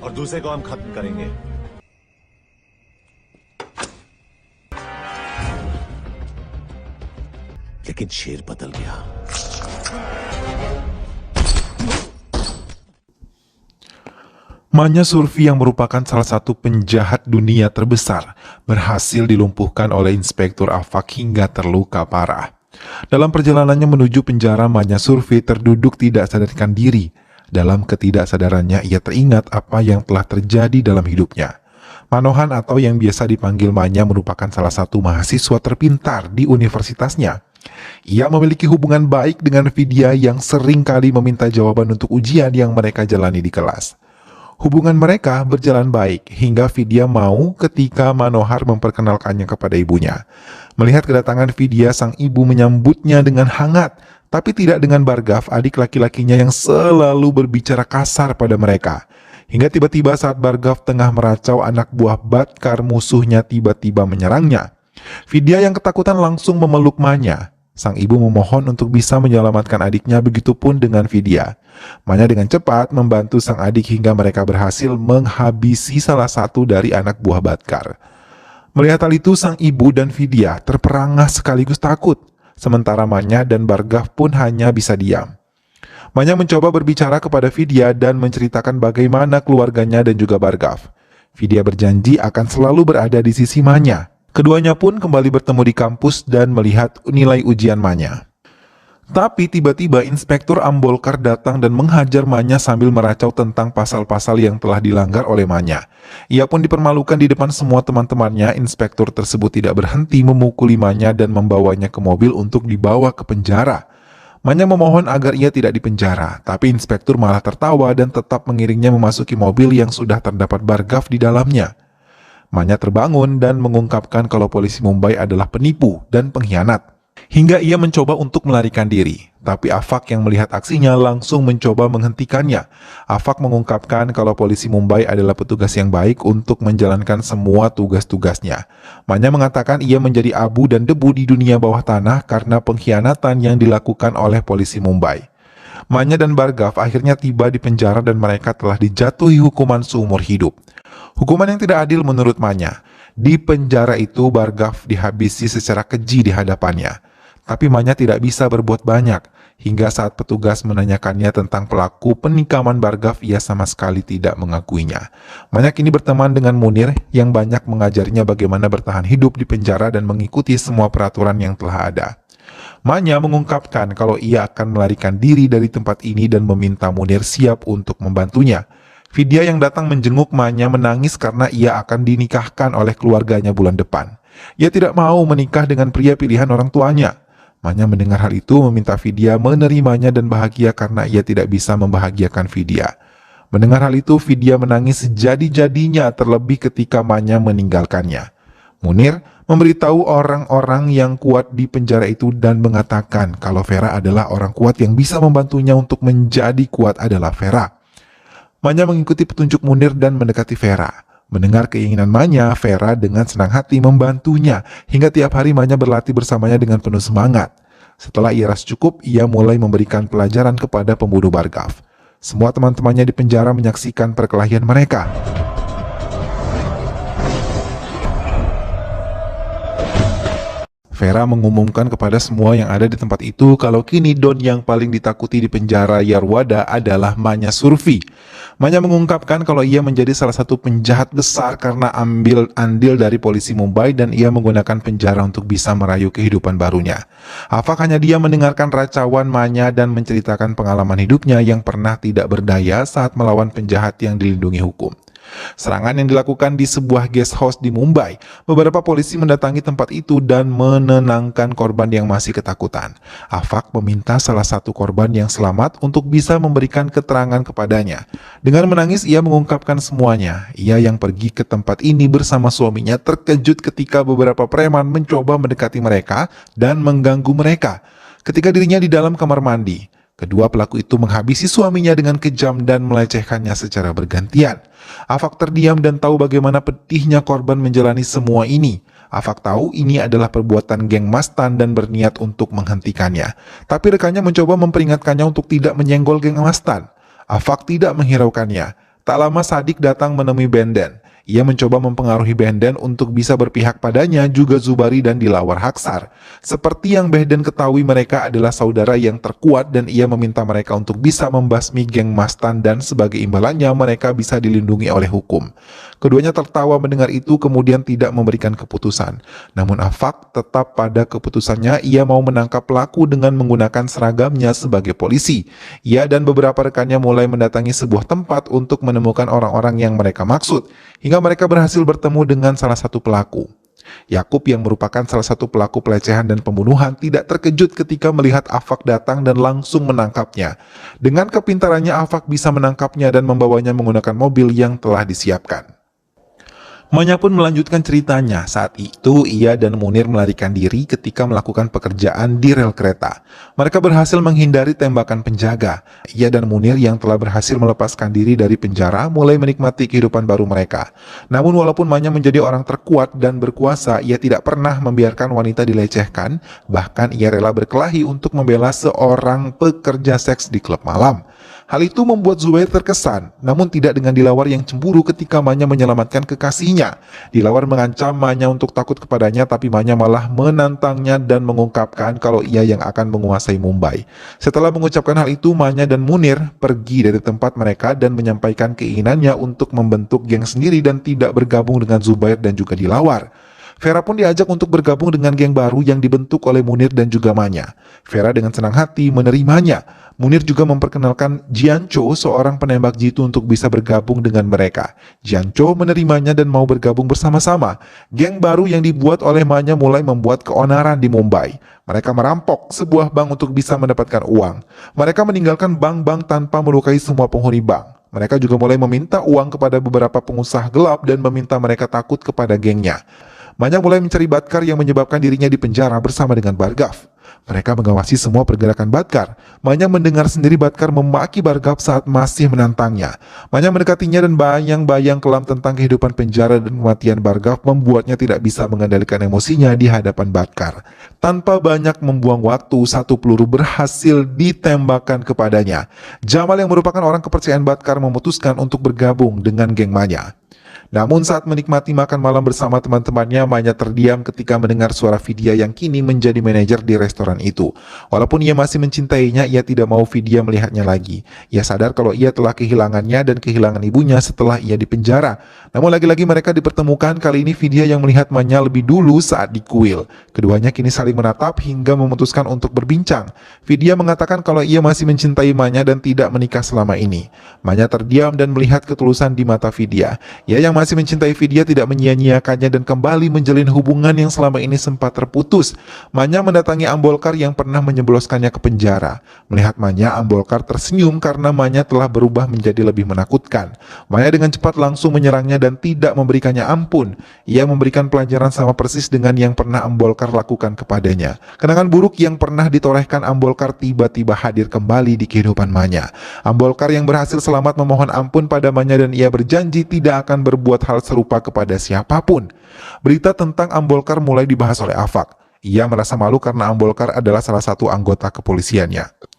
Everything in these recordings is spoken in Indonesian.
और दूसरे को हम खत्म करेंगे। लेकिन शेर बदल गया। Manya Surfi yang merupakan salah satu penjahat dunia terbesar berhasil dilumpuhkan oleh Inspektur Afak hingga terluka parah. Dalam perjalanannya menuju penjara, Manya Surfi terduduk tidak sadarkan diri. Dalam ketidaksadarannya, ia teringat apa yang telah terjadi dalam hidupnya. Manohan atau yang biasa dipanggil Manya merupakan salah satu mahasiswa terpintar di universitasnya. Ia memiliki hubungan baik dengan Vidya yang sering kali meminta jawaban untuk ujian yang mereka jalani di kelas. Hubungan mereka berjalan baik hingga Vidya mau ketika Manohar memperkenalkannya kepada ibunya. Melihat kedatangan Vidya, sang ibu menyambutnya dengan hangat, tapi tidak dengan Bargav, adik laki-lakinya yang selalu berbicara kasar pada mereka. Hingga tiba-tiba saat Bargav tengah meracau, anak buah Batkar musuhnya tiba-tiba menyerangnya. Vidya yang ketakutan langsung memeluk Manya. Sang ibu memohon untuk bisa menyelamatkan adiknya, begitupun dengan Vidya. Manya dengan cepat membantu sang adik hingga mereka berhasil menghabisi salah satu dari anak buah Batkar. Melihat hal itu, sang ibu dan Vidya terperangah sekaligus takut. Sementara Manya dan Bargav pun hanya bisa diam. Manya mencoba berbicara kepada Vidya dan menceritakan bagaimana keluarganya dan juga Bargav. Vidya berjanji akan selalu berada di sisi Manya. Keduanya pun kembali bertemu di kampus dan melihat nilai ujian Manya. Tapi tiba-tiba Inspektur Ambolkar datang dan menghajar Manya sambil meracau tentang pasal-pasal yang telah dilanggar oleh Manya. Ia pun dipermalukan di depan semua teman-temannya. Inspektur tersebut tidak berhenti memukuli Manya dan membawanya ke mobil untuk dibawa ke penjara. Manya memohon agar ia tidak dipenjara, tapi Inspektur malah tertawa dan tetap mengiringnya memasuki mobil yang sudah terdapat Bargav di dalamnya. Manya terbangun dan mengungkapkan kalau polisi Mumbai adalah penipu dan pengkhianat. Hingga ia mencoba untuk melarikan diri. Tapi Afak yang melihat aksinya langsung mencoba menghentikannya. Afak mengungkapkan kalau polisi Mumbai adalah petugas yang baik untuk menjalankan semua tugas-tugasnya. Manya mengatakan ia menjadi abu dan debu di dunia bawah tanah karena pengkhianatan yang dilakukan oleh polisi Mumbai. Manya dan Bargav akhirnya tiba di penjara dan mereka telah dijatuhi hukuman seumur hidup. Hukuman yang tidak adil menurut Manya. Di penjara itu Bargav dihabisi secara keji di hadapannya. Tapi Manya tidak bisa berbuat banyak. Hingga saat petugas menanyakannya tentang pelaku penikaman Bargav, ia sama sekali tidak mengakuinya. Manya kini berteman dengan Munir yang banyak mengajarinya bagaimana bertahan hidup di penjara dan mengikuti semua peraturan yang telah ada. Manya mengungkapkan kalau ia akan melarikan diri dari tempat ini dan meminta Munir siap untuk membantunya. Vidya yang datang menjenguk Manya menangis karena ia akan dinikahkan oleh keluarganya bulan depan. Ia tidak mau menikah dengan pria pilihan orang tuanya. Manya mendengar hal itu meminta Vidya menerimanya dan bahagia karena ia tidak bisa membahagiakan Vidya. Mendengar hal itu, Vidya menangis sejadi-jadinya terlebih ketika Manya meninggalkannya. Munir memberitahu orang-orang yang kuat di penjara itu dan mengatakan kalau Vera adalah orang kuat yang bisa membantunya untuk menjadi kuat adalah Vera. Manya mengikuti petunjuk Munir dan mendekati Vera. Mendengar keinginan Manya, Vera dengan senang hati membantunya, hingga tiap hari Manya berlatih bersamanya dengan penuh semangat. Setelah ia rasa cukup, ia mulai memberikan pelajaran kepada pembunuh Bargav. Semua teman-temannya di penjara menyaksikan perkelahian mereka. Vera mengumumkan kepada semua yang ada di tempat itu kalau kini Don yang paling ditakuti di penjara Yarwada adalah Manya Surfi. Manya mengungkapkan kalau ia menjadi salah satu penjahat besar karena ambil andil dari polisi Mumbai dan ia menggunakan penjara untuk bisa merayu kehidupan barunya. Afak hanya dia mendengarkan racauan Manya dan menceritakan pengalaman hidupnya yang pernah tidak berdaya saat melawan penjahat yang dilindungi hukum. Serangan yang dilakukan di sebuah guest house di Mumbai. Beberapa polisi mendatangi tempat itu dan menenangkan korban yang masih ketakutan. Afak meminta salah satu korban yang selamat untuk bisa memberikan keterangan kepadanya. Dengan menangis ia mengungkapkan semuanya. Ia yang pergi ke tempat ini bersama suaminya terkejut ketika beberapa preman mencoba mendekati mereka dan mengganggu mereka. Ketika dirinya di dalam kamar mandi, kedua pelaku itu menghabisi suaminya dengan kejam dan melecehkannya secara bergantian. Afak terdiam dan tahu bagaimana pedihnya korban menjalani semua ini. Afak tahu ini adalah perbuatan geng Mastan dan berniat untuk menghentikannya. Tapi rekannya mencoba memperingatkannya untuk tidak menyenggol geng Mastan. Afak tidak menghiraukannya. Tak lama Sadik datang menemui Benden. Ia mencoba mempengaruhi Benden untuk bisa berpihak padanya, juga Zubari dan Dilawar Haksar. Seperti yang Benden ketahui, mereka adalah saudara yang terkuat dan ia meminta mereka untuk bisa membasmi geng Mastan dan sebagai imbalannya mereka bisa dilindungi oleh hukum. Keduanya tertawa mendengar itu kemudian tidak memberikan keputusan. Namun Afak tetap pada keputusannya, ia mau menangkap pelaku dengan menggunakan seragamnya sebagai polisi. Ia dan beberapa rekannya mulai mendatangi sebuah tempat untuk menemukan orang-orang yang mereka maksud, hingga mereka berhasil bertemu dengan salah satu pelaku. Yakub yang merupakan salah satu pelaku pelecehan dan pembunuhan tidak terkejut ketika melihat Afak datang dan langsung menangkapnya. Dengan kepintarannya Afak bisa menangkapnya dan membawanya menggunakan mobil yang telah disiapkan. Manya pun melanjutkan ceritanya. Saat itu ia dan Munir melarikan diri ketika melakukan pekerjaan di rel kereta. Mereka berhasil menghindari tembakan penjaga. Ia dan Munir yang telah berhasil melepaskan diri dari penjara mulai menikmati kehidupan baru mereka. Namun walaupun Manya menjadi orang terkuat dan berkuasa, ia tidak pernah membiarkan wanita dilecehkan. Bahkan ia rela berkelahi untuk membela seorang pekerja seks di klub malam. Hal itu membuat Zubair terkesan, namun tidak dengan Dilawar yang cemburu ketika Manya menyelamatkan kekasihnya. Dilawar mengancam Manya untuk takut kepadanya, tapi Manya malah menantangnya dan mengungkapkan kalau ia yang akan menguasai Mumbai. Setelah mengucapkan hal itu, Manya dan Munir pergi dari tempat mereka dan menyampaikan keinginannya untuk membentuk geng sendiri dan tidak bergabung dengan Zubair dan juga Dilawar. Vera pun diajak untuk bergabung dengan geng baru yang dibentuk oleh Munir dan juga Manya. Vera dengan senang hati menerimanya. Munir juga memperkenalkan Jiancho, seorang penembak jitu, untuk bisa bergabung dengan mereka. Jiancho menerimanya dan mau bergabung bersama-sama. Geng baru yang dibuat oleh Manya mulai membuat keonaran di Mumbai. Mereka merampok sebuah bank untuk bisa mendapatkan uang. Mereka meninggalkan bank-bank tanpa melukai semua penghuni bank. Mereka juga mulai meminta uang kepada beberapa pengusaha gelap dan meminta mereka takut kepada gengnya. Manya mulai mencari Batkar yang menyebabkan dirinya dipenjara bersama dengan Bargav. Mereka mengawasi semua pergerakan Batkar. Manya mendengar sendiri Batkar memaki Bargav saat masih menantangnya. Manya mendekatinya dan bayang-bayang kelam tentang kehidupan penjara dan kematian Bargav membuatnya tidak bisa mengendalikan emosinya di hadapan Batkar. Tanpa banyak membuang waktu, satu peluru berhasil ditembakkan kepadanya. Jamal yang merupakan orang kepercayaan Batkar memutuskan untuk bergabung dengan geng Manya. Namun saat menikmati makan malam bersama teman-temannya, Manya terdiam ketika mendengar suara Vidya yang kini menjadi manajer di restoran itu. Walaupun ia masih mencintainya, ia tidak mau Vidya melihatnya lagi. Ia sadar kalau ia telah kehilangannya dan kehilangan ibunya setelah ia dipenjara. Namun lagi-lagi mereka dipertemukan, kali ini Vidya yang melihat Manya lebih dulu saat di kuil. Keduanya kini saling menatap hingga memutuskan untuk berbincang. Vidya mengatakan kalau ia masih mencintai Manya dan tidak menikah selama ini. Manya terdiam dan melihat ketulusan di mata Vidya. Ia yang masih mencintai Vidya tidak menyia-nyiakannya dan kembali menjalin hubungan yang selama ini sempat terputus. Manya mendatangi Ambolkar yang pernah menyebloskannya ke penjara. Melihat Manya, Ambolkar tersenyum karena Manya telah berubah menjadi lebih menakutkan. Manya dengan cepat langsung menyerangnya dan tidak memberikannya ampun. Ia memberikan pelajaran sama persis dengan yang pernah Ambolkar lakukan kepadanya. Kenangan buruk yang pernah ditorehkan Ambolkar tiba-tiba hadir kembali di kehidupan Manya. Ambolkar yang berhasil selamat memohon ampun pada Manya dan ia berjanji tidak akan berbuat hal serupa kepada siapapun. Berita tentang Ambolkar mulai dibahas oleh Afak. Ia merasa malu karena Ambolkar adalah salah satu anggota kepolisiannya.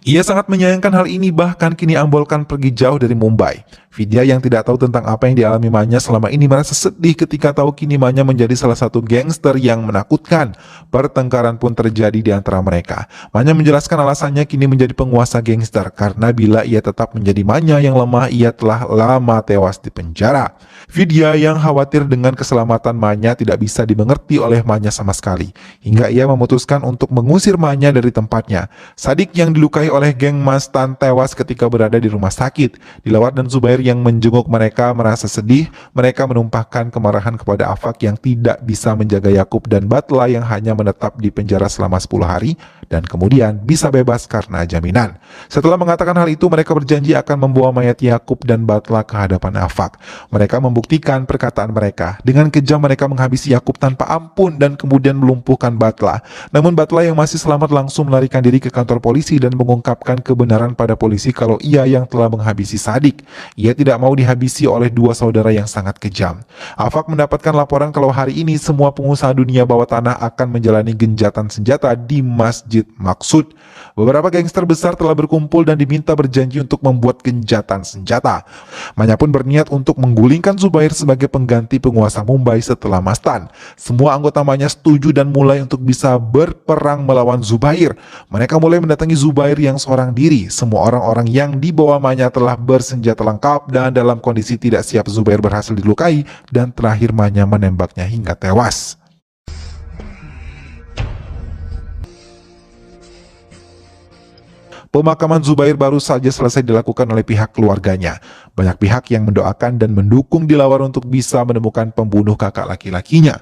Ia sangat menyayangkan hal ini, bahkan kini Ambolkar pergi jauh dari Mumbai. Vidya yang tidak tahu tentang apa yang dialami Manya selama ini merasa sedih ketika tahu kini Manya menjadi salah satu gangster yang menakutkan. Pertengkaran pun terjadi di antara mereka. Manya menjelaskan alasannya kini menjadi penguasa gangster karena bila ia tetap menjadi Manya yang lemah, ia telah lama tewas di penjara. Vidya yang khawatir dengan keselamatan Manya tidak bisa dimengerti oleh Manya sama sekali, hingga ia memutuskan untuk mengusir Manya dari tempatnya. Sadik yang dilukai oleh geng Mastan tewas ketika berada di rumah sakit. Dilawar dan Zubair yang menjenguk mereka merasa sedih. Mereka menumpahkan kemarahan kepada Afak yang tidak bisa menjaga Yakub dan Batla yang hanya menetap di penjara selama 10 hari dan kemudian bisa bebas karena jaminan. Setelah mengatakan hal itu, mereka berjanji akan membawa mayat Yakub dan Batla ke hadapan Afak. Mereka membuktikan perkataan mereka. Dengan kejam mereka menghabisi Yakub tanpa ampun dan kemudian melumpuhkan Batla. Namun Batla yang masih selamat langsung melarikan diri ke kantor polisi dan mengungkapkan mengungkapkan kebenaran pada polisi kalau ia yang telah menghabisi Sadik. Ia tidak mau dihabisi oleh dua saudara yang sangat kejam. Afak mendapatkan laporan kalau hari ini semua pengusaha dunia bawah tanah akan menjalani genjatan senjata di Masjid Maksud. Beberapa gangster besar telah berkumpul dan diminta berjanji untuk membuat genjatan senjata. Manya pun berniat untuk menggulingkan Zubair sebagai pengganti penguasa Mumbai setelah Mastan. Semua anggota Manya setuju dan mulai untuk bisa berperang melawan Zubair. Mereka mulai mendatangi Zubair yang seorang diri. Semua orang-orang yang dibawa Manya telah bersenjata lengkap dan dalam kondisi tidak siap. Zubair berhasil dilukai dan terakhir Manya menembaknya hingga tewas. Pemakaman Zubair baru saja selesai dilakukan oleh pihak keluarganya. Banyak pihak yang mendoakan dan mendukung Dilawar untuk bisa menemukan pembunuh kakak laki-lakinya.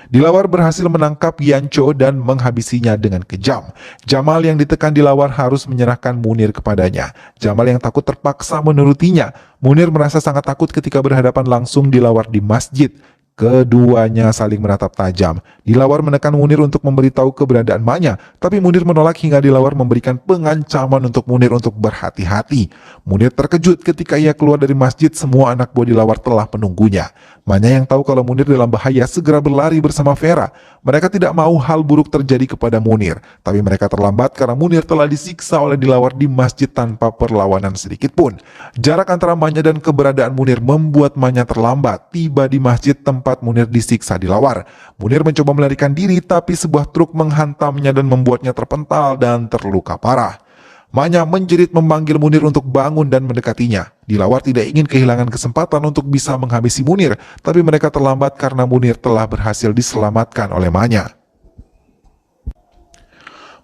Dilawar berhasil menangkap Yancho dan menghabisinya dengan kejam. Jamal yang ditekan Dilawar harus menyerahkan Munir kepadanya. Jamal yang takut terpaksa menurutinya. Munir merasa sangat takut ketika berhadapan langsung Dilawar di masjid. Keduanya saling menatap tajam. Dilawar menekan Munir untuk memberitahu keberadaan Manya, tapi Munir menolak hingga Dilawar memberikan pengancaman untuk Munir untuk berhati-hati. Munir terkejut ketika ia keluar dari masjid, semua anak buah Dilawar telah menunggunya. Manya yang tahu kalau Munir dalam bahaya segera berlari bersama Vera. Mereka tidak mau hal buruk terjadi kepada Munir, tapi mereka terlambat karena Munir telah disiksa oleh Dilawar di masjid tanpa perlawanan sedikit pun. Jarak antara Manya dan keberadaan Munir membuat Manya terlambat. Tiba di masjid tempat Munir disiksa Dilawar. Munir mencoba melarikan diri, tapi sebuah truk menghantamnya dan membuatnya terpental dan terluka parah. Manya menjerit memanggil Munir untuk bangun dan mendekatinya. Dilawar tidak ingin kehilangan kesempatan untuk bisa menghabisi Munir, tapi mereka terlambat karena Munir telah berhasil diselamatkan oleh Manya.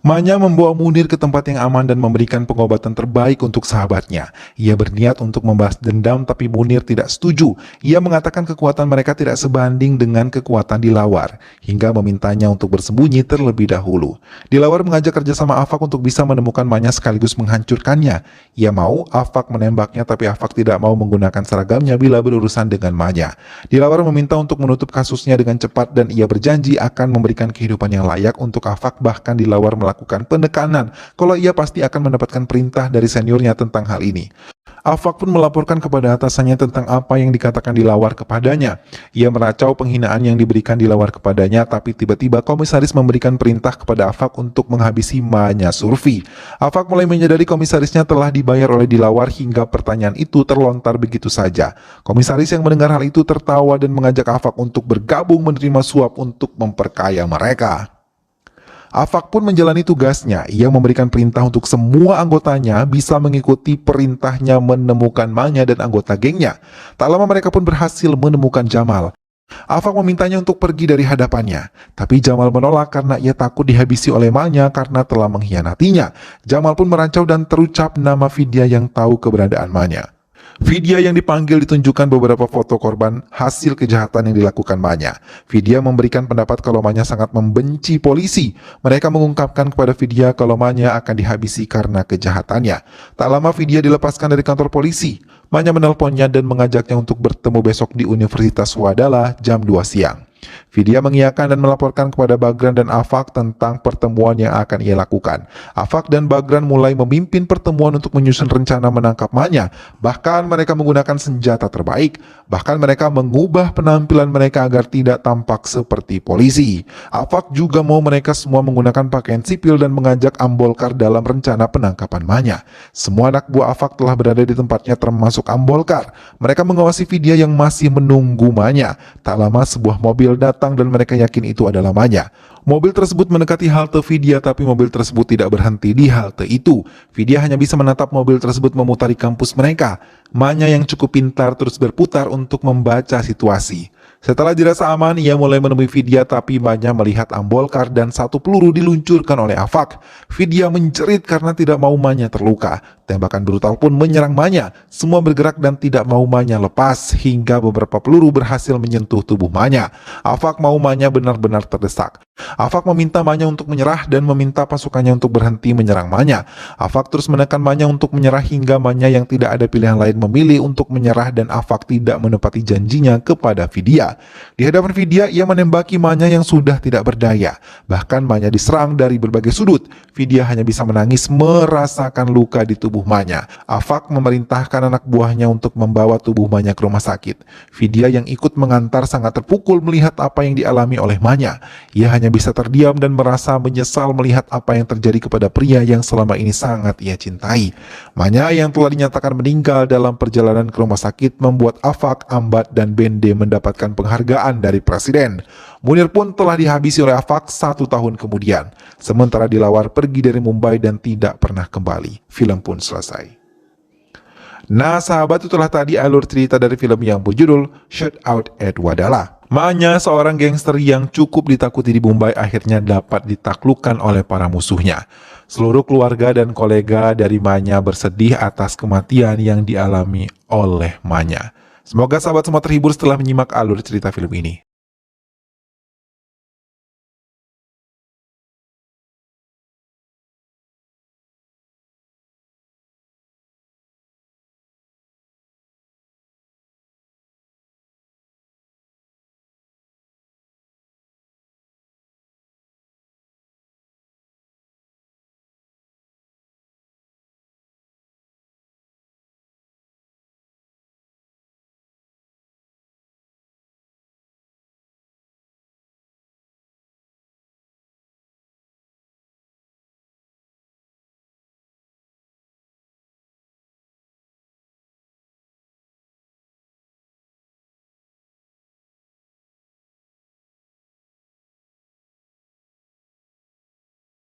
Manya membawa Munir ke tempat yang aman dan memberikan pengobatan terbaik untuk sahabatnya. Ia berniat untuk membalas dendam, tapi Munir tidak setuju. Ia mengatakan kekuatan mereka tidak sebanding dengan kekuatan Dilawar, hingga memintanya untuk bersembunyi terlebih dahulu. Dilawar mengajak kerjasama Afak untuk bisa menemukan Manya sekaligus menghancurkannya. Ia mau Afak menembaknya, tapi Afak tidak mau menggunakan seragamnya bila berurusan dengan Manya. Dilawar meminta untuk menutup kasusnya dengan cepat dan ia berjanji akan memberikan kehidupan yang layak untuk Afak, bahkan Dilawar melakukan penekanan kalau ia pasti akan mendapatkan perintah dari seniornya tentang hal ini. Afak pun melaporkan kepada atasannya tentang apa yang dikatakan Dilawar kepadanya. Ia meracau penghinaan yang diberikan Dilawar kepadanya, tapi tiba-tiba komisaris memberikan perintah kepada Afak untuk menghabisi Manya Surfi. Afak mulai menyadari komisarisnya telah dibayar oleh Dilawar hingga pertanyaan itu terlontar begitu saja. Komisaris yang mendengar hal itu tertawa dan mengajak Afak untuk bergabung menerima suap untuk memperkaya mereka. Afak pun menjalani tugasnya. Ia memberikan perintah untuk semua anggotanya bisa mengikuti perintahnya menemukan Manya dan anggota gengnya. Tak lama mereka pun berhasil menemukan Jamal. Afak memintanya untuk pergi dari hadapannya, tapi Jamal menolak karena ia takut dihabisi oleh Manya karena telah mengkhianatinya. Jamal pun merancau dan terucap nama Vidya yang tahu keberadaan Manya. Vidya yang dipanggil ditunjukkan beberapa foto korban hasil kejahatan yang dilakukan Manya. Vidya memberikan pendapat kalau Manya sangat membenci polisi. Mereka mengungkapkan kepada Vidya kalau Manya akan dihabisi karena kejahatannya. Tak lama Vidya dilepaskan dari kantor polisi. Manya menelponnya dan mengajaknya untuk bertemu besok di Universitas Wadala jam 2 siang. Vidya mengiyakan dan melaporkan kepada Bagran dan Afak tentang pertemuan yang akan ia lakukan. Afak dan Bagran mulai memimpin pertemuan untuk menyusun rencana menangkap Manya. Bahkan mereka menggunakan senjata terbaik. Bahkan mereka mengubah penampilan mereka agar tidak tampak seperti polisi. Afak juga mau mereka semua menggunakan pakaian sipil dan mengajak Ambolkar dalam rencana penangkapan Manya. Semua anak buah Afak telah berada di tempatnya termasuk Ambolkar. Mereka mengawasi Vidya yang masih menunggu Manya. Tak lama sebuah mobil datang dan mereka yakin itu adalah Manya. Mobil tersebut mendekati halte Vidya, tapi mobil tersebut tidak berhenti di halte itu. Vidya hanya bisa menatap mobil tersebut memutari kampus mereka. Manya yang cukup pintar terus berputar untuk membaca situasi. Setelah dirasa aman, ia mulai menemui Vidya, tapi Manya melihat Ambolkar dan satu peluru diluncurkan oleh Afak. Vidya menjerit karena tidak mau Manya terluka. Tembakan brutal pun menyerang Manya. Semua bergerak dan tidak mau Manya lepas hingga beberapa peluru berhasil menyentuh tubuh Manya. Afak mau Manya benar-benar terdesak. Afak meminta Manya untuk menyerah dan meminta pasukannya untuk berhenti menyerang Manya. Afak terus menekan Manya untuk menyerah hingga Manya yang tidak ada pilihan lain memilih untuk menyerah dan Afak tidak menepati janjinya kepada Vidya. Vidya. Di hadapan Vidya, ia menembaki Manya yang sudah tidak berdaya. Bahkan Manya diserang dari berbagai sudut. Vidya hanya bisa menangis merasakan luka di tubuh Manya. Afak memerintahkan anak buahnya untuk membawa tubuh Manya ke rumah sakit. Vidya yang ikut mengantar sangat terpukul melihat apa yang dialami oleh Manya. Ia hanya bisa terdiam dan merasa menyesal melihat apa yang terjadi kepada pria yang selama ini sangat ia cintai. Manya yang telah dinyatakan meninggal dalam perjalanan ke rumah sakit membuat Afak, Ambat, dan Bende mendapatkan penghargaan dari Presiden. Munir pun telah dihabisi oleh Afak 1 tahun kemudian. Sementara Dilawar pergi dari Mumbai dan tidak pernah kembali. Film pun selesai. Nah sahabat, itulah tadi alur cerita dari film yang berjudul Shoot Out at Wadala. Manya, seorang gangster yang cukup ditakuti di Mumbai, akhirnya dapat ditaklukkan oleh para musuhnya. Seluruh keluarga dan kolega dari Manya bersedih atas kematian yang dialami oleh Manya. Semoga sahabat semua terhibur setelah menyimak alur cerita film ini.